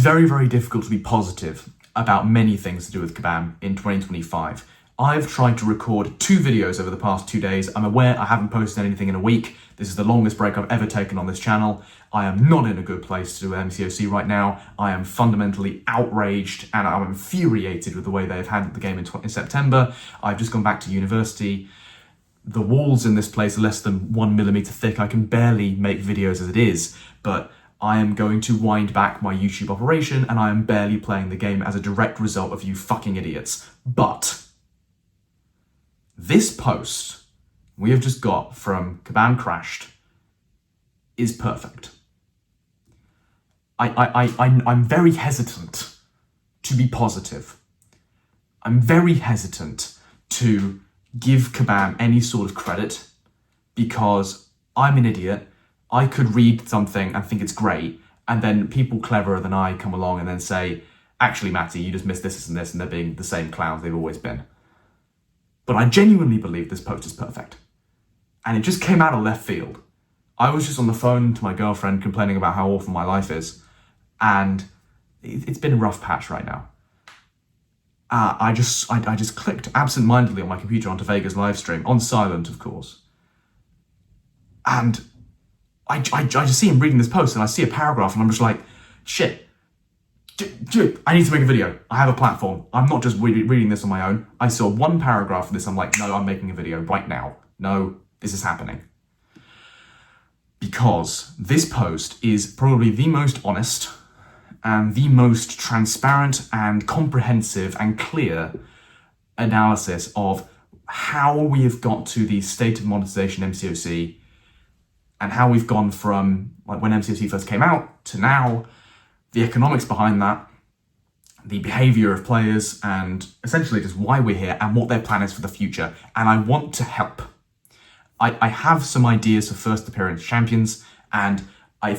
very, very difficult to be positive about many things to do with Kabam in 2025. I've tried to record 2 videos over the past 2 days. I'm aware I haven't posted anything in a week. This is the longest break I've ever taken on this channel. I am not in a good place to do MCOC right now. I am fundamentally outraged and I'm infuriated with the way they've handled the game in September. I've just gone back to university. The walls in this place are less than 1 millimeter thick. I can barely make videos as it is, but I am going to wind back my YouTube operation and I am barely playing the game as a direct result of you fucking idiots. But this post we have just got from Kabam Crashed is perfect. I'm very hesitant to be positive. I'm very hesitant to give Kabam any sort of credit because I'm an idiot. I could read something and think it's great, and then people cleverer than I come along and then say, actually, Matty, you just missed this and this, and they're being the same clowns they've always been. But I genuinely believe this post is perfect. And it just came out of left field. I was just on the phone to my girlfriend complaining about how awful my life is, and it's been a rough patch right now. I just clicked absent-mindedly on my computer onto Vega's live stream, on silent, of course. And I just see him reading this post and I see a paragraph and I'm just like, shit, I need to make a video. I have a platform. I'm not just reading this on my own. I saw one paragraph of this. I'm like, no, I'm making a video right now. No, this is happening. Because this post is probably the most honest and the most transparent and comprehensive and clear analysis of how we have got to the state of monetization MCOC and how we've gone from like when MCOC first came out to now, the economics behind that, the behavior of players, and essentially just why we're here and what their plan is for the future. And I want to help. I have some ideas for first appearance champions, and I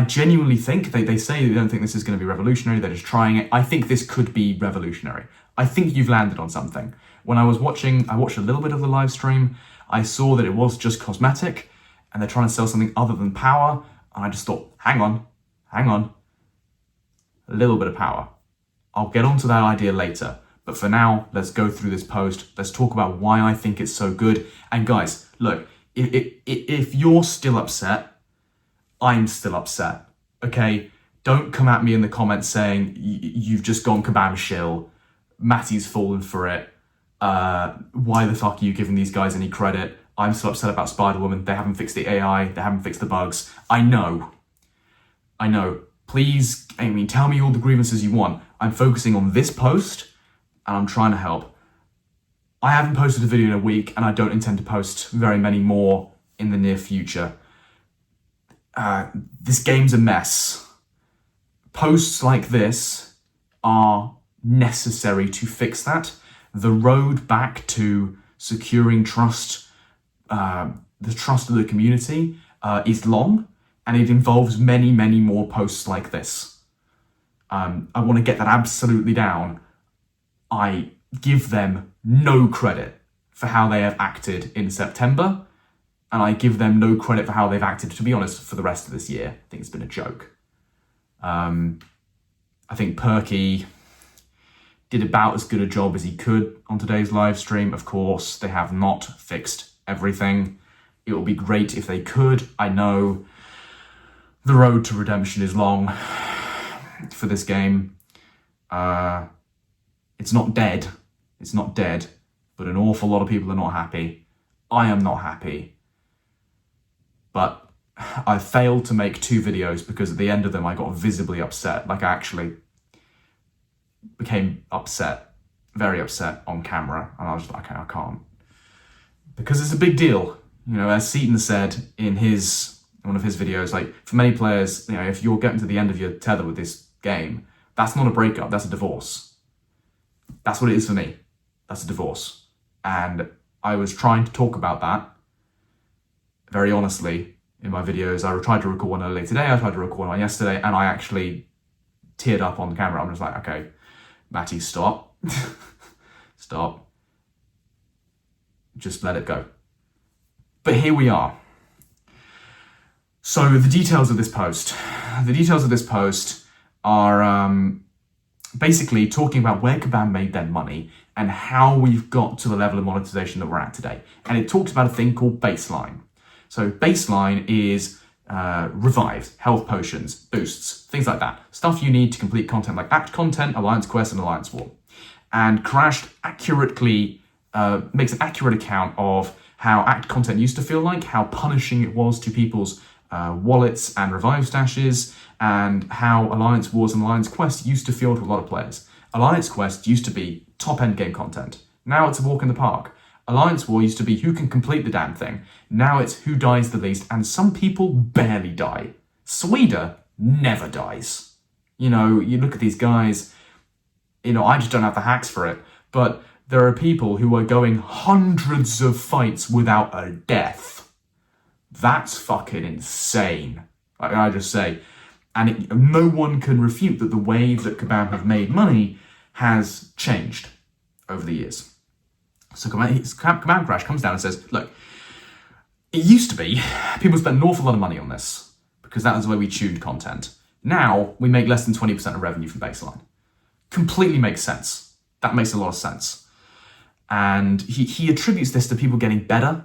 genuinely think, they say they don't think this is going to be revolutionary, they're just trying it. I think this could be revolutionary. I think you've landed on something. When I watched a little bit of the live stream, I saw that it was just cosmetic, and they're trying to sell something other than power, and I just thought, hang on, a little bit of power. I'll get onto that idea later, but for now, let's go through this post, let's talk about why I think it's so good, and guys, look, if you're still upset, I'm still upset, okay? Don't come at me in the comments saying, you've just gone Kabam shill, Matty's fallen for it, why the fuck are you giving these guys any credit? I'm still upset about Spider-Woman, they haven't fixed the AI, they haven't fixed the bugs. I know. Please, tell me all the grievances you want. I'm focusing on this post, and I'm trying to help. I haven't posted a video in a week, and I don't intend to post very many more in the near future. This game's a mess. Posts like this are necessary to fix that. The road back to securing trust, the trust of the community, is long, and it involves many, many more posts like this. I want to get that absolutely down. I give them no credit for how they have acted in September, and I give them no credit for how they've acted, to be honest, for the rest of this year. I think it's been a joke. I think Perky did about as good a job as he could on today's live stream. Of course, they have not fixed everything. It would be great if they could. I know the road to redemption is long for this game. It's not dead, but an awful lot of people are not happy. I am not happy. But I failed to make 2 videos because at the end of them I got visibly upset. Like, I actually became upset, very upset on camera, and I was like, okay, I can't. Because it's a big deal. As Seaton said in one of his videos, like, for many players, if you're getting to the end of your tether with this game, that's not a breakup, that's a divorce. That's what it is for me. That's a divorce. And I was trying to talk about that very honestly in my videos. I tried to record one earlier today, I tried to record one yesterday, and I actually teared up on camera. I'm just like, okay, Matty, stop. Stop. Just let it go. But here we are. So the details of this post. are basically talking about where Kabam made their money and how we've got to the level of monetization that we're at today. And it talks about a thing called baseline. So baseline is revives, health potions, boosts, things like that. Stuff you need to complete content like Act content, Alliance Quest, and Alliance War. And Crashed accurately makes an accurate account of how Act content used to feel like, how punishing it was to people's wallets and revive stashes, and how Alliance Wars and Alliance Quest used to feel to a lot of players. Alliance Quest used to be top-end game content. Now it's a walk in the park. Alliance War used to be who can complete the damn thing. Now it's who dies the least, and some people barely die. Sweden never dies. You know, you look at these guys, you know, I just don't have the hacks for it, but there are people who are going hundreds of fights without a death. That's fucking insane, like I just say. And no one can refute that the way that Kabam have made money has changed over the years. So Kabam Crash comes down and says, look, it used to be people spent an awful lot of money on this because that was the way we tuned content. Now we make less than 20% of revenue from baseline. Completely makes sense. That makes a lot of sense. And he attributes this to people getting better.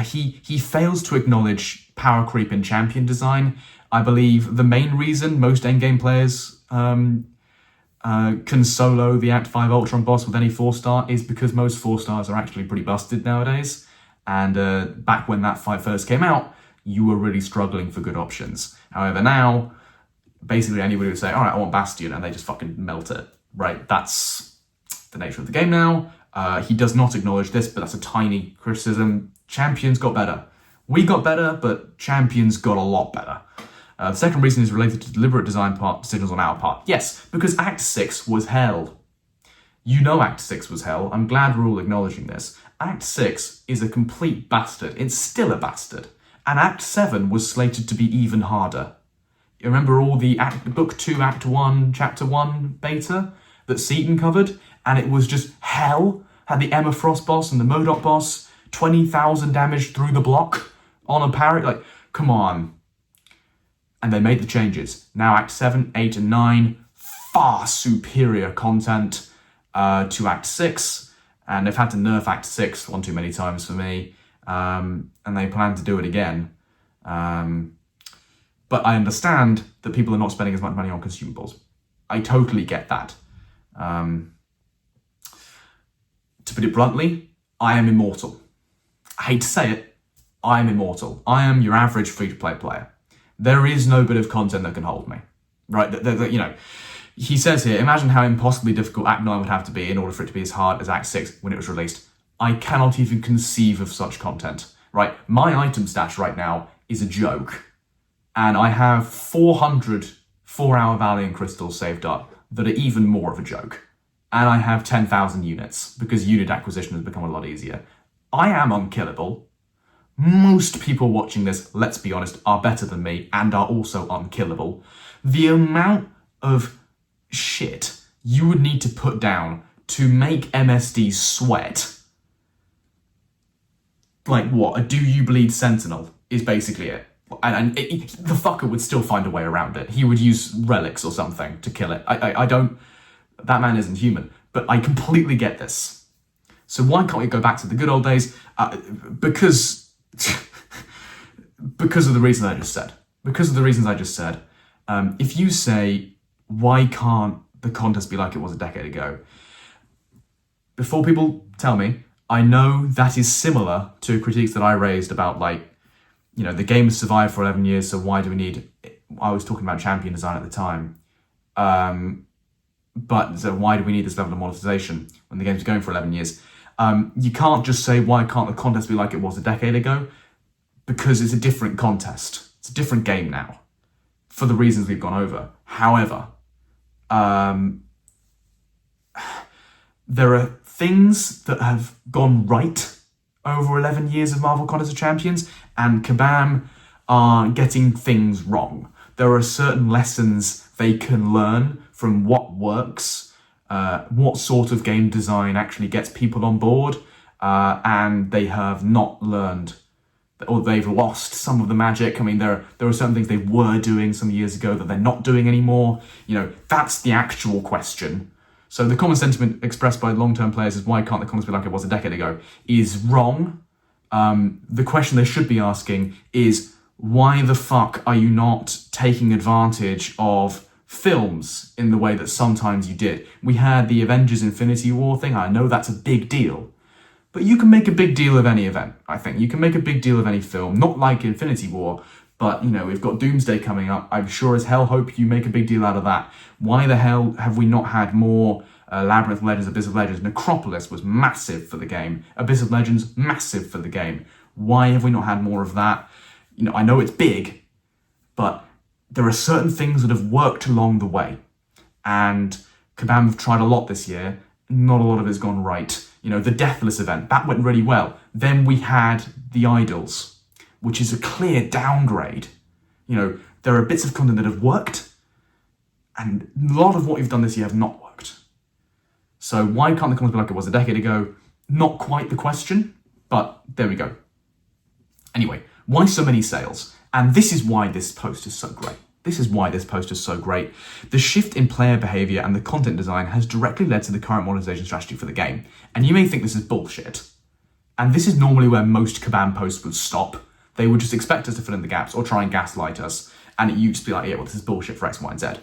He fails to acknowledge power creep in champion design. I believe the main reason most endgame players can solo the Act 5 Ultron boss with any 4-star is because most 4-stars are actually pretty busted nowadays. And back when that fight first came out, you were really struggling for good options. However, now, basically anybody would say, all right, I want Bastion, and they just fucking melt it, right? That's the nature of the game now. He does not acknowledge this, but that's a tiny criticism. Champions got better. We got better, but champions got a lot better. The second reason is related to deliberate design decisions on our part. Yes, because Act 6 was hell. You know Act 6 was hell. I'm glad we're all acknowledging this. Act 6 is a complete bastard. It's still a bastard. And Act 7 was slated to be even harder. You remember all the Book 2, Act 1, Chapter 1 beta that Seaton covered? And it was just hell. Had the Emma Frost boss and the MODOK boss, 20,000 damage through the block on a parry. Like, come on. And they made the changes. Now Act 7, 8, and 9, far superior content to Act 6. And they've had to nerf Act 6 one too many times for me. And they plan to do it again. But I understand that people are not spending as much money on consumables. I totally get that. To put it bluntly, I am immortal. I hate to say it, I am immortal. I am your average free-to-play player. There is no bit of content that can hold me, right? You know, he says here, imagine how impossibly difficult Act 9 would have to be in order for it to be as hard as Act 6 when it was released. I cannot even conceive of such content, right? My item stash right now is a joke. And I have 400 4-hour Valiant crystals saved up that are even more of a joke. And I have 10,000 units because unit acquisition has become a lot easier. I am unkillable. Most people watching this, let's be honest, are better than me and are also unkillable. The amount of shit you would need to put down to make MSD sweat. Like what? A Do You Bleed Sentinel is basically it. And the fucker would still find a way around it. He would use relics or something to kill it. I don't... That man isn't human. But I completely get this. So why can't we go back to the good old days? Because of the reasons I just said. Because of the reasons I just said. If you say, why can't the contest be like it was a decade ago? Before people tell me, I know that is similar to critiques that I raised about, like, you know, the game has survived for 11 years, so why do we need... I was talking about champion design at the time. But so why do we need this level of monetization when the game's going for 11 years? You can't just say, why can't the contest be like it was a decade ago? Because it's a different contest. It's a different game now, for the reasons we've gone over. However, there are things that have gone right over 11 years of Marvel Contest of Champions, and Kabam are getting things wrong. There are certain lessons they can learn from what works, what sort of game design actually gets people on board, and they have not learned or they've lost some of the magic. I mean, there are certain things they were doing some years ago that they're not doing anymore. That's the actual question. So the common sentiment expressed by long-term players is why can't the Connors be like it was a decade ago is wrong. The question they should be asking is why the fuck are you not taking advantage of films in the way that sometimes you did? We had the Avengers Infinity War thing. I know that's a big deal. But you can make a big deal of any event, I think. You can make a big deal of any film. Not like Infinity War, but, we've got Doomsday coming up. I'm sure as hell hope you make a big deal out of that. Why the hell have we not had more Labyrinth of Legends, Abyss of Legends? Necropolis was massive for the game. Abyss of Legends, massive for the game. Why have we not had more of that? I know it's big, but there are certain things that have worked along the way. And Kabam have tried a lot this year. Not a lot of it's gone right. The Deathless event, that went really well. Then we had the Idols, which is a clear downgrade. There are bits of content that have worked, and a lot of what you've done this year have not worked. So why can't the content be like it was a decade ago? Not quite the question, but there we go. Anyway, why so many sales? And this is why this post is so great. The shift in player behavior and the content design has directly led to the current monetization strategy for the game. And you may think this is bullshit. And this is normally where most Kabam posts would stop. They would just expect us to fill in the gaps or try and gaslight us. And you'd just be like, yeah, well, this is bullshit for X, Y, and Z.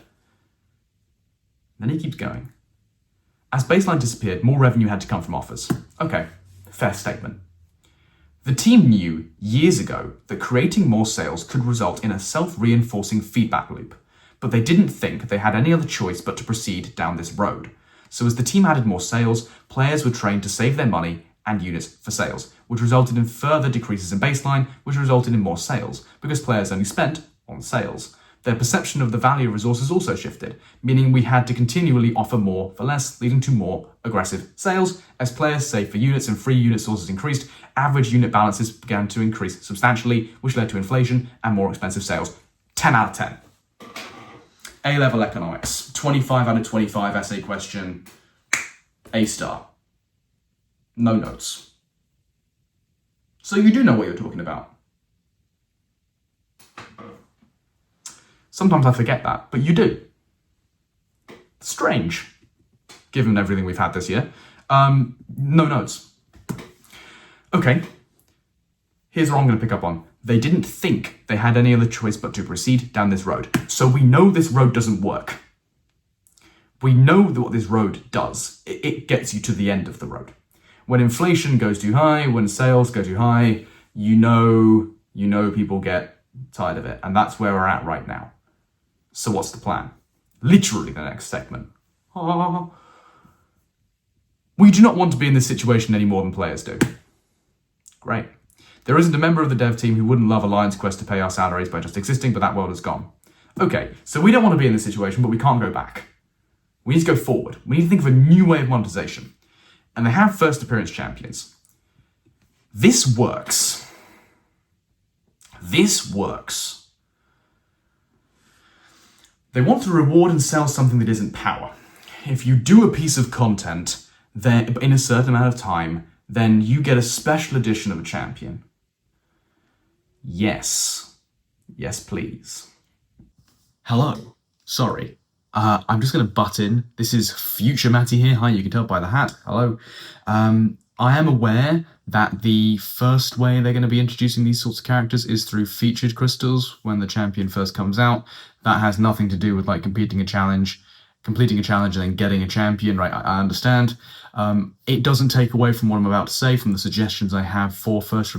Then he keeps going. As baseline disappeared, more revenue had to come from offers. Okay, fair statement. The team knew years ago that creating more sales could result in a self-reinforcing feedback loop, but they didn't think they had any other choice but to proceed down this road. So as the team added more sales, players were trained to save their money and units for sales, which resulted in further decreases in baseline, which resulted in more sales, because players only spent on sales. Their perception of the value of resources also shifted, meaning we had to continually offer more for less, leading to more aggressive sales. As players saved for units and free unit sources increased, average unit balances began to increase substantially, which led to inflation and more expensive sales. 10 out of 10. A-level economics, 25 out of 25 essay question, A star. No notes. So you do know what you're talking about. Sometimes I forget that, but you do. Strange, given everything we've had this year. No notes. Okay, here's what I'm going to pick up on. They didn't think they had any other choice but to proceed down this road. So we know this road doesn't work. We know that what this road does. It gets you to the end of the road. When inflation goes too high, when sales go too high, you know people get tired of it. And that's where we're at right now. So what's the plan? Literally the next segment. We do not want to be in this situation any more than players do. Great. There isn't a member of the dev team who wouldn't love Alliance Quest to pay our salaries by just existing, but that world is gone. Okay, so we don't want to be in this situation, but we can't go back. We need to go forward. We need to think of a new way of monetization. And they have first appearance champions. This works. They want to reward and sell something that isn't power. If you do a piece of content then in a certain amount of time, then you get a special edition of a champion. Yes. Yes, please. Hello. Sorry. I'm just going to butt in. This is future Matty here. Hi, you can tell by the hat. Hello. I am aware that the first way they're going to be introducing these sorts of characters is through featured crystals when the champion first comes out. That has nothing to do with like completing a challenge and then getting a champion, right? I understand. It doesn't take away from what I'm about to say, from the suggestions I have for first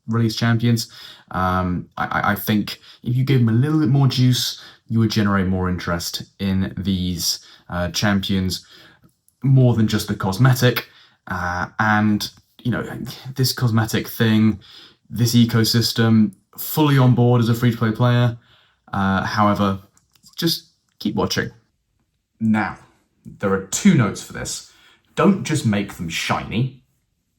release champions. I think if you gave them a little bit more juice, you would generate more interest in these champions more than just the cosmetic. And, this cosmetic thing, this ecosystem, fully on board as a free-to-play player. However, just keep watching. Now, there are 2 notes for this. Don't just make them shiny,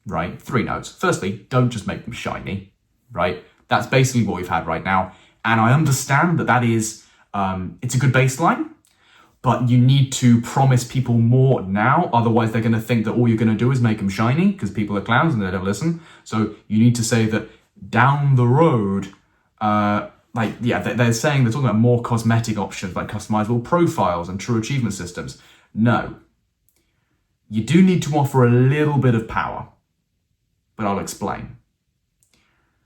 right? 3 notes. Firstly, don't just make them shiny, right? That's basically what we've had right now. And I understand that is, it's a good baseline, but you need to promise people more now. Otherwise, they're going to think that all you're going to do is make them shiny because people are clowns and they don't listen. So you need to say that down the road, they're saying they're talking about more cosmetic options like customizable profiles and true achievement systems. No. You do need to offer a little bit of power, but I'll explain.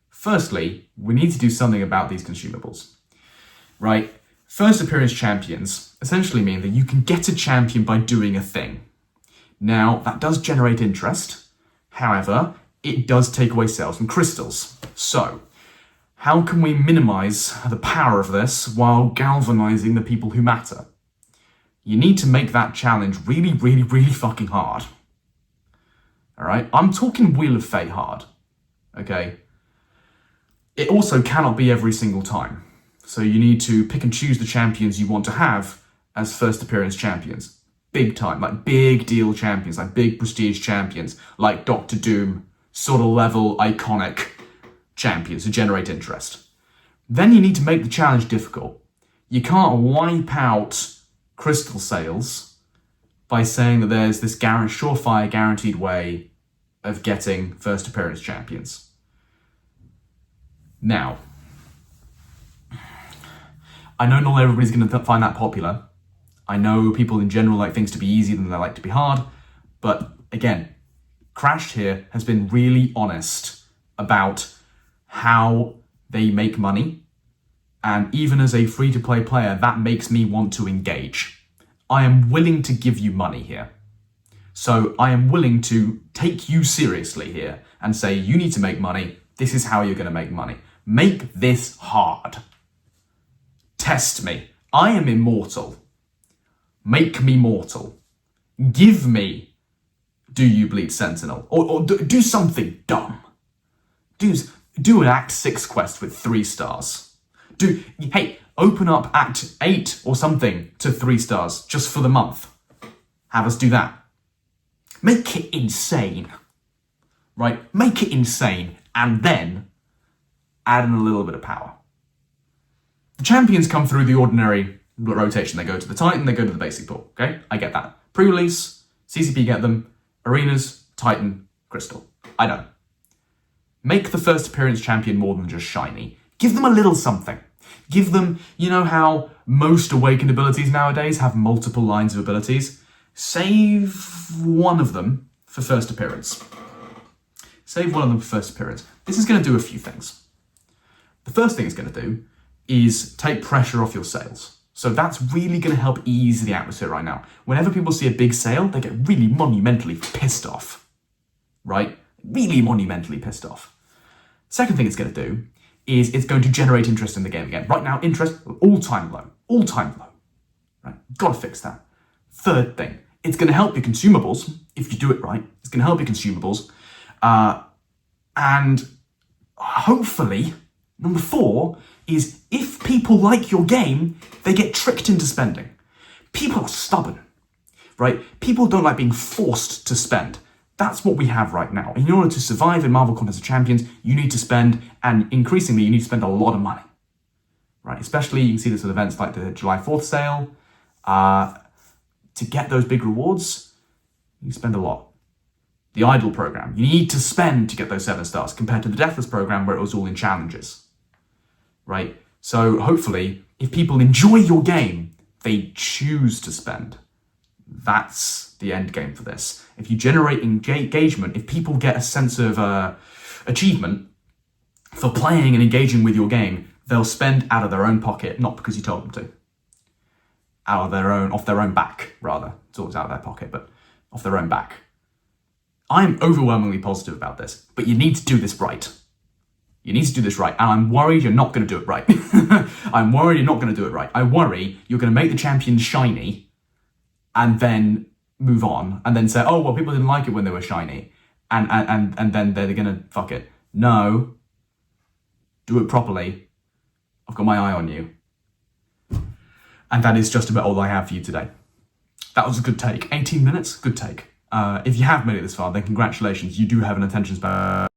Firstly, we need to do something about these consumables, right? First appearance champions essentially mean that you can get a champion by doing a thing. Now, that does generate interest. However, it does take away sales from crystals. So, how can we minimize the power of this while galvanizing the people who matter? You need to make that challenge really, really, really fucking hard. All right? I'm talking Wheel of Fate hard. Okay? It also cannot be every single time. So you need to pick and choose the champions you want to have as first appearance champions. Big time, like big deal champions, like big prestige champions, like Doctor Doom, sort of level iconic champions who generate interest. Then you need to make the challenge difficult. You can't wipe out crystal sales by saying that there's this surefire guaranteed way of getting first appearance champions. Now, I know not everybody's going to find that popular. I know people in general like things to be easy than they like to be hard. But again, Crashed here has been really honest about how they make money. And even as a free-to-play player, that makes me want to engage. I am willing to give you money here. So I am willing to take you seriously here and say, you need to make money. This is how you're going to make money. Make this hard. Test me. I am immortal. Make me mortal. Give me Do You Bleed Sentinel. Or do something dumb. Do an Act 6 quest with 3 stars. Open up Act 8 or something to 3 stars just for the month. Have us do that. Make it insane. Right? Make it insane and then add in a little bit of power. The champions come through the ordinary rotation. They go to the Titan, they go to the basic pool. Okay? I get that. Pre-release, CCP get them. Arenas, Titan, Crystal. I know. Make the first appearance champion more than just shiny. Give them a little something. Give them, you know how most awakened abilities nowadays have multiple lines of abilities? Save one of them for first appearance. Save one of them for first appearance. This is going to do a few things. The first thing it's going to do is take pressure off your sales. So that's really going to help ease the atmosphere right now. Whenever people see a big sale, they get really monumentally pissed off. Right? Really monumentally pissed off. Second thing it's going to do is it's going to generate interest in the game again. Right now, interest, all-time low. All-time low. Right? Got to fix that. Third thing, it's going to help your consumables, if you do it right. It's going to help your consumables. And hopefully, number 4 is if people like your game, they get tricked into spending. People are stubborn, right? People don't like being forced to spend. That's what we have right now. In order to survive in Marvel Contest of Champions, you need to spend, and increasingly, you need to spend a lot of money, right? Especially, you can see this with events like the July 4th sale. To get those big rewards, you spend a lot. The Idol program, you need to spend to get those 7 stars compared to the Deathless program where it was all in challenges. Right? So hopefully, if people enjoy your game, they choose to spend. That's the end game for this. If you generate engagement, if people get a sense of achievement for playing and engaging with your game, they'll spend out of their own pocket, not because you told them to. Off their own back, rather. It's always out of their pocket, but off their own back. I'm overwhelmingly positive about this, but you need to do this right. You need to do this right, and I'm worried you're not going to do it right. I'm worried you're not going to do it right. I worry you're going to make the champions shiny, and then move on, and then say, oh, well, people didn't like it when they were shiny, and then they're going to fuck it. No. Do it properly. I've got my eye on you. And that is just about all I have for you today. That was a good take. 18 minutes, good take. If you have made it this far, then congratulations. You do have an attention span.